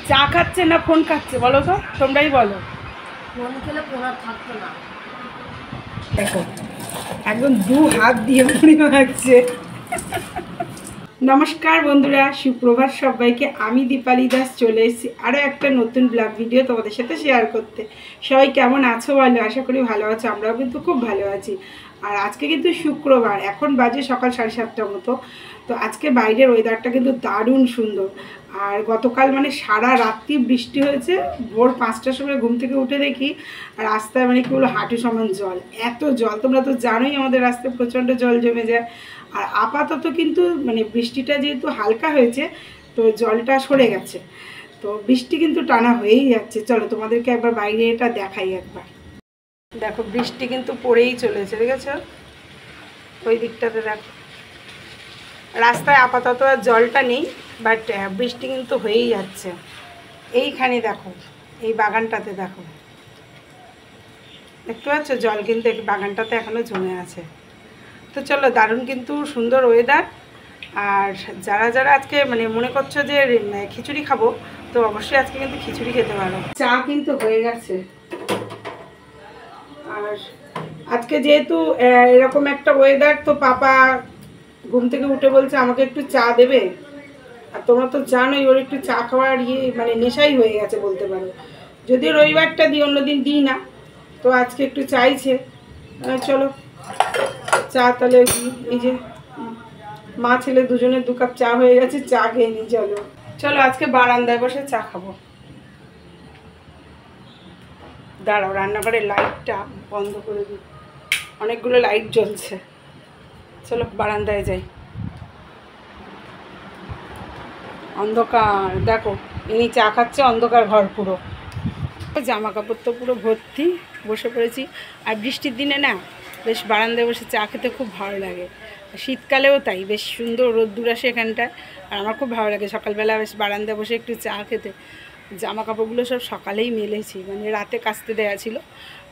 চা খাচ্ছে না ফোন খাচ্ছে বলো তো, তোমরাই বলো। ফোন খেলে ফোন আর থাকতো না। দেখো একদম দু হাত দিয়ে মুড়ি মাখছে। নমস্কার বন্ধুরা, সুপ্রভাত সবাইকে। আমি দীপালি দাস চলে এসেছি আরও একটা নতুন ব্লগ ভিডিও তোমাদের সাথে শেয়ার করতে। সবাই কেমন আছো বলো? আশা করি ভালো আছো, আমরাও কিন্তু খুব ভালো আছি। আর আজকে কিন্তু শুক্রবার, এখন বাজে সকাল 7:30টার মতো। তো আজকে বাইরের ওয়েদারটা কিন্তু দারুণ সুন্দর। আর গতকাল মানে সারা রাত্রি বৃষ্টি হয়েছে। ভোর 5টার সময় ঘুম থেকে উঠে দেখি রাস্তায় মানে কি বলো হাঁটু সমান জল, এত জল। তোমরা তো জানোই আমাদের রাস্তায় প্রচণ্ড জল জমে যায়। আর আপাতত কিন্তু মানে বৃষ্টিটা যেহেতু হালকা হয়েছে, তো জলটা সরে গেছে। তো বৃষ্টি কিন্তু টানা হয়েই যাচ্ছে। চলো তোমাদেরকে একবার বাইরে এটা দেখাই একবার। দেখো বৃষ্টি কিন্তু পড়েই চলেছে, দেখেছো? ওই দিকটাতে দেখো রাস্তায় আপাতত আর জলটা নেই, বাট বৃষ্টি কিন্তু হয়েই যাচ্ছে। এইখানে দেখো, এই বাগানটাতে দেখো, দেখতে পাচ্ছ জল কিন্তু এই বাগানটাতে এখনও জমে আছে। তো চলো, দারুণ কিন্তু সুন্দর ওয়েদার। আর যারা যারা আজকে মানে মনে করছো যে খিচুড়ি খাবো, তো অবশ্যই আজকে কিন্তু খিচুড়ি খেতে পারো। চা কিন্তু হয়ে গেছে। আর আজকে যেহেতু এরকম একটা ওয়েদার, তো পাপা ঘুম থেকে উঠে বলছে আমাকে একটু চা দেবে। আর তোমরা তো জানোই ওর একটু চা খাওয়ার মানে নেশাই হয়ে গেছে বলতে পারো। যদিও রবিবারটা দিই, অন্যদিন দিই না, তো আজকে একটু চাইছে। চলো চা তাহলে, এই যে মা ছেলে দুজনের 2 কাপ চা হয়ে গেছে, চা খেয়ে নিই। চলো চলো আজকে বারান্দায় বসে চা খাবো। দাঁড়াও, রান্নাঘরের লাইটটা বন্ধ করে দিই, অনেকগুলো লাইট জ্বলছে। চলো বারান্দায় যাই। অন্ধকার দেখো, ইনি চা খাচ্ছে, অন্ধকার ঘর পুরো। জামা কাপড় তো পুরো ভর্তি, বসে পড়েছি। আর বৃষ্টির দিনে না বেশ বারান্দায় বসে চা খেতে খুব ভালো লাগে। শীতকালেও তাই, বেশ সুন্দর রোদ্দুর আসে এখানটায়। আর আমার খুব ভালো লাগে সকালবেলা বেশ বারান্দায় বসে একটু চা খেতে। জামা কাপড়গুলো সব সকালেই মেলেছি, মানে রাতে কাচতে দেওয়া ছিল,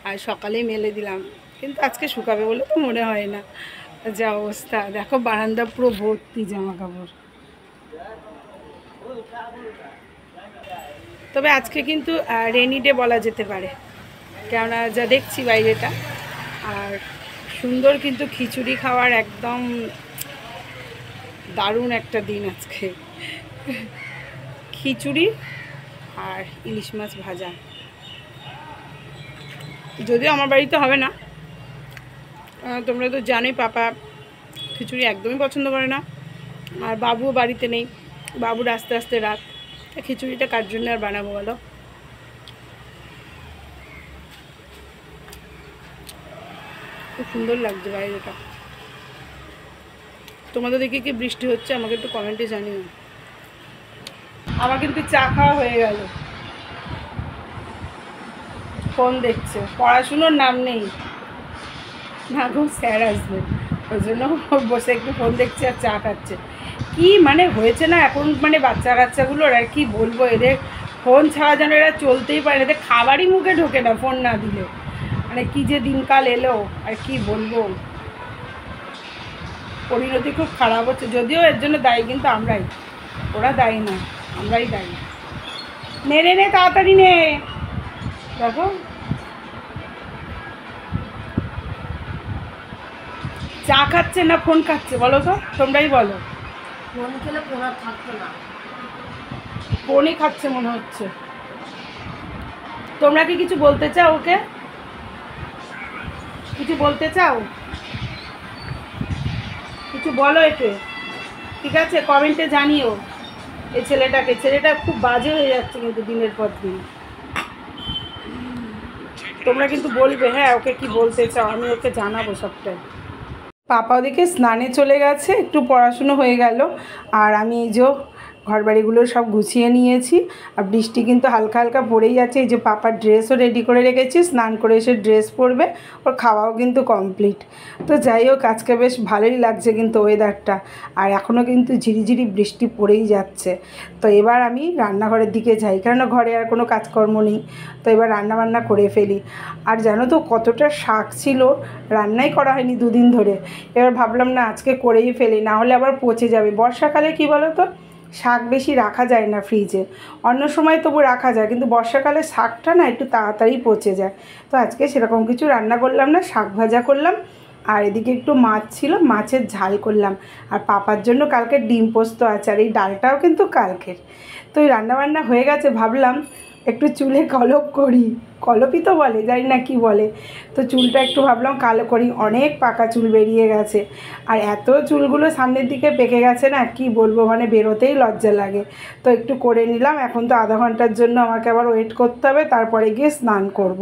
আর সকালেই মেলে দিলাম। কিন্তু আজকে শুকাবে বলে তো মনে হয় না। যা অবস্থা দেখো, বারান্দা পুরো ভর্তি জামা কাপড়। তবে আজকে কিন্তু রেনি ডে বলা যেতে পারে, কেননা যা দেখছি বাইরেটা। আর সুন্দর কিন্তু খিচুড়ি খাওয়ার একদম দারুণ একটা দিন আজকে। খিচুড়ি আর ইলিশ মাছ ভাজা, যদিও আমার বাড়িতে হবে না। তোমরা তো জানোই পাপা খিচুড়ি একদমই পছন্দ করে না, আর বাবুও বাড়িতে নেই, বাবুর আস্তে আস্তে রাত। খিচুড়িটা কার জন্য আর বানাবো বলো। খুব সুন্দর লাগছে বাইরেটা। তোমাদের দেখে কি বৃষ্টি হচ্ছে আমাকে একটু কমেন্টে জানিও। আমার কিন্তু চা খাওয়া হয়ে গেল। ফোন দেখছে, পড়াশুনোর নাম নেই। না গো, স্যার আসবে, ওই জন্য বসে একটু ফোন দেখছে আর চা খাচ্ছে। কি মানে হয়েছে না এখন, মানে বাচ্চা কাচ্চাগুলোর আর কি বলবো, এদের ফোন ছাড়া যেন এরা চলতেই পারে না। এদের খাবারই মুখে ঢোকে না ফোন না দিলে। মানে কি যে দিনকাল এলো আর কি বলবো। পরিণতি খুব খারাপ হচ্ছে, যদিও এর জন্য দায়ী কিন্তু আমরাই, ওরা দায়ী না, আমরাই দায়ী। নে নে নে তাড়াতাড়ি নে। দেখো চা খাচ্ছে না ফোন খাচ্ছে বলো তো, তোমরাই বলো। ফোন খেলে ফোন আর থাকতো না। ফোনই খাচ্ছে মনে হচ্ছে। তোমরা কি কিছু বলতে চাও ওকে? কিছু বলতে চাও? কিছু বলো একে, ঠিক আছে? কমেন্টে জানিও এই ছেলেটাকে। ছেলেটা খুব বাজে হয়ে যাচ্ছে কিন্তু দিনের পর দিন। তোমরা কিন্তু বলবে হ্যাঁ ওকে কি বলতে চাও, আমি ওকে জানাবো সবটাই। পাপা ওদিকে স্নানে চলে গেছে, একটু পড়াশুনো হয়ে গেল। আর আমি এই যে ঘরবাড়িগুলো সব গুছিয়ে নিয়েছি। আর বৃষ্টি কিন্তু হালকা হালকা পড়েই যাচ্ছে। এই যে পাপার ড্রেসও রেডি করে রেখেছি, স্নান করে এসে ড্রেস পরবে, ওর খাওয়াও কিন্তু কমপ্লিট। তো যাই হোক, আজকে বেশ ভালোই লাগছে কিন্তু ওয়েদারটা। আর এখনও কিন্তু ঝিরিঝিরি বৃষ্টি পড়েই যাচ্ছে। তো এবার আমি রান্নাঘরের দিকে যাই, কেননা ঘরে আর কোনো কাজকর্ম নেই। তো এবার রান্নাবান্না করে ফেলি। আর জানো তো কতটা শাক ছিল, রান্নাই করা হয়নি 2 দিন ধরে। এবার ভাবলাম না আজকে করেই ফেলি, না হলে আবার পচে যাবে। বর্ষাকালে কি বলো তো, শাক বেশি রাখা যায় না ফ্রিজে, অন্য সময় তবু রাখা যায়, কিন্তু বর্ষাকালে শাকটা না একটু তাড়াতাড়ি পচে যায়। তো আজকে সেরকম কিছু রান্না করলাম না, শাক ভাজা করলাম, আর এদিকে একটু মাছ ছিল, মাছের ঝাল করলাম, আর পাপার জন্য কালকে ডিম পোস্ত আছে, আর এই ডালটাও কিন্তু কালকের। তো এই রান্নাবান্না হয়ে গেছে, ভাবলাম একটু চুলে কলপ করি, কলপই তো বলে, জানি না কি বলে। তো চুলটা একটু ভাবলাম কালো করি, অনেক পাকা চুল বেরিয়ে গেছে, আর এত চুলগুলো সামনের দিকে পেকে গেছে না, কি বলবো, মানে বেরোতেই লজ্জা লাগে। তো একটু করে নিলাম, এখন তো আধা ঘন্টার জন্য আমাকে আবার ওয়েট করতে হবে, তারপরে গিয়ে স্নান করব।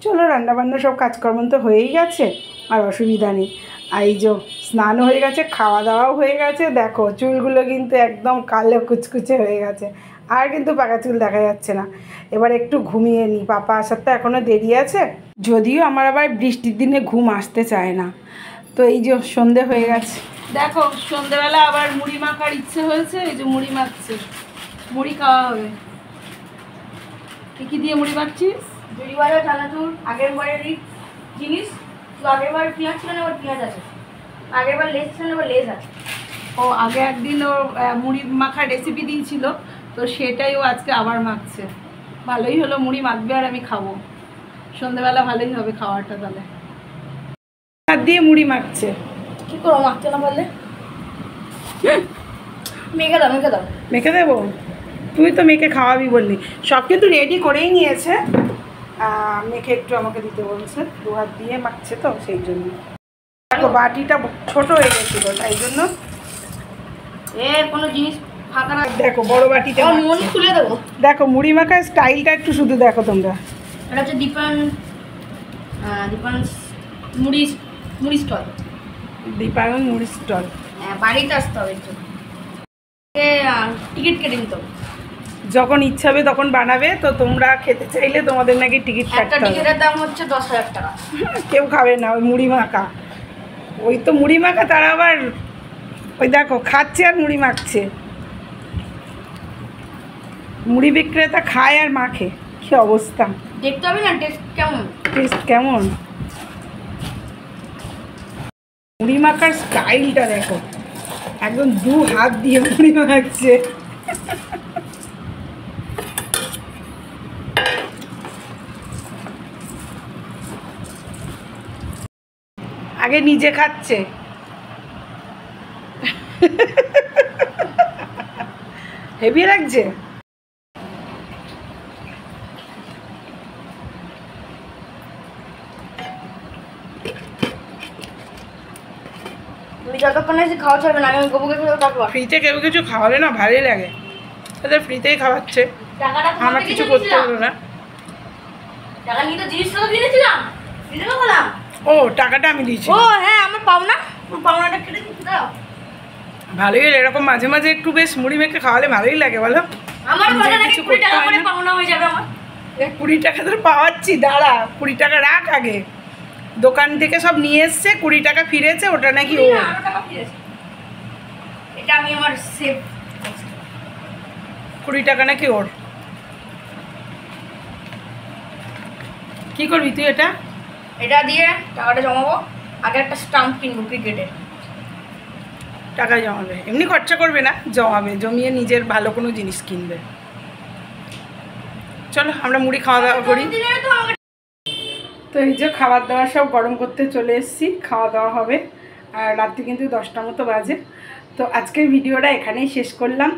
চলো, রান্নাবান্না সব কাজকর্ম তো হয়েই গেছে, আর অসুবিধা নেই। আর এই যে স্নানও হয়ে গেছে, খাওয়া দাওয়াও হয়ে গেছে, দেখো চুলগুলো কিন্তু একদম কালো কুচকুচে হয়ে গেছে, আর কিন্তু পাকা চুল দেখা যাচ্ছে না। এবার একটু ঘুমিয়ে নিই, পাপা আসার তো এখনও দেরি আছে, যদিও আমার আবার বৃষ্টির দিনে ঘুম আসতে চায় না। তো এই যে সন্ধে হয়ে গেছে, দেখো সন্ধেবেলা আবার মুড়ি মাখার ইচ্ছে হয়েছে, এই যে মুড়ি মাখছে, মুড়ি খাওয়া হবে। কী দিয়ে মুড়ি মাখছিস? দুইবারে চানাচুর, আগের বারেরই জিনিস, তো আগের বার পেঁয়াজ ছিল না, এবার পেঁয়াজ আছে, আগের বার লেস ছিল না, এবার লেস আছে। ও আগে একদিন ও মুড়ি মাখার রেসিপি দিয়েছিল, তো সেটাই ও আজকে আবার মাখছে। ভালোই হলো, মুড়ি মাখবে আর আমি খাবো, সন্ধেবেলা ভালোই হবে খাওয়াটা। তাহলে হাত দিয়ে মুড়ি মাখছে, কি করবো মাখতে না পারলে? মেখে দাও, মেখে দাও। মেখে দেবো? তুই তো মেখে খাওয়াবি বললি, সব কিন্তু রেডি করেই নিয়েছে, মেখে একটু আমাকে দিতে বলছে, দু হাত দিয়ে মাখছে তো সেই জন্য। দেখো বাটিটা ছোট হয়ে গেছিলো, তাই জন্য কোনো জিনিস ফাঁকা না, দেখো বড় বাটিতে মন খুলে দেবো। দেখো মুড়ি মাখার স্টাইলটা একটু শুধু দেখো তোমরা। এটা হচ্ছে দীপান মুড়ি মুড়ি স্টল, দীপায়ন মুড়ি স্টল। বাড়িতে আসতে হবে একটু, টিকিট কেটে নিতে হবে। যখন ইচ্ছা হবে তখন বানাবে, তো তোমরা খেতে চাইলে তোমাদের নাকি টিকিট একটা কাটতে হবে। টিকিটের দাম হচ্ছে 10,000 টাকা। কেউ খাবে না ওই মুড়ি মাখা, ওই তো মুড়ি মাখা, তারা আবার ওই দেখো খাচ্ছে আর মুড়ি মাখছে। মুড়ি বিক্রেতা খায় আর মাখে, কি অবস্থা। দেখতে হবে না টেস্ট কেমন, টেস্ট কেমন। মুড়ি মাখার স্টাইলটা দেখো, একদম দু হাত দিয়ে মুড়ি মাখছে। আগে নিজে খাচ্ছে, হেভি লাগছে। তুমি যতক্ষণ এসে খাওয়া ছাড়বে না, আমি গোবুকে খেয়ে থাকবো। ফ্রিতে কেউ কিছু খাওয়ালে না ভালোই লাগে, তাদের ফ্রিতেই খাওয়াচ্ছে, আমার কিছু করতে হলো না। টাকা নিয়ে তো জিনিসটা কিনেছিলাম, দিতে পারলাম। ও টাকাটা আমি দিয়েছি। ও হ্যাঁ, আমার পাওনা, পাওনাটা কেটে দিতে দাও। ভালোই হলো, এরকম মাঝে মাঝে একটু বেশ মুড়ি মেখে খাওয়ালে ভালোই লাগে বলো। আমার নিজের পাওনা কিছু 20 করতে টাকা হয় করে না। পাওনা হয়ে যাবে আমার। 20 টাকা তোর পাওয়াচ্ছি, দাঁড়া 20 টাকা রাখ আগে। দোকান থেকে সব নিয়ে এসছে, 20 টাকা ফিরেছে, ওটা নাকি ও। 18 টাকা ফিরেছে, এটা আমি আমার সেভ। 20 টাকা নাকি ওর। কি করবি তুই এটা? এটা দিয়ে টাকাটা জমাবো, আগে একটা স্টাম্প কিনবো ক্রিকেটের। টাকা জমাবে, এমনি খরচা করবে না, জমাবে, জমিয়ে নিজের ভালো কোনো জিনিস কিনবে। চলো আমরা মুড়ি খাওয়া দাওয়া করি। তো এই যে খাবার দাবার সব গরম করতে চলে এসেছি, খাওয়া দাওয়া হবে, আর রাত্রি কিন্তু 10টা মতো বাজে। তো আজকের ভিডিওটা এখানেই শেষ করলাম।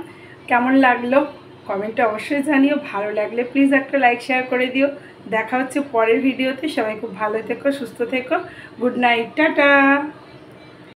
কেমন লাগলো কমেন্টে অবশ্যই জানিও, ভালো লাগলে প্লিজ একটা লাইক শেয়ার করে দিও। দেখা হচ্ছে পরের ভিডিওতে, সবাই খুব ভালো থেকো, সুস্থ থেকো, গুড নাইট, টাটা।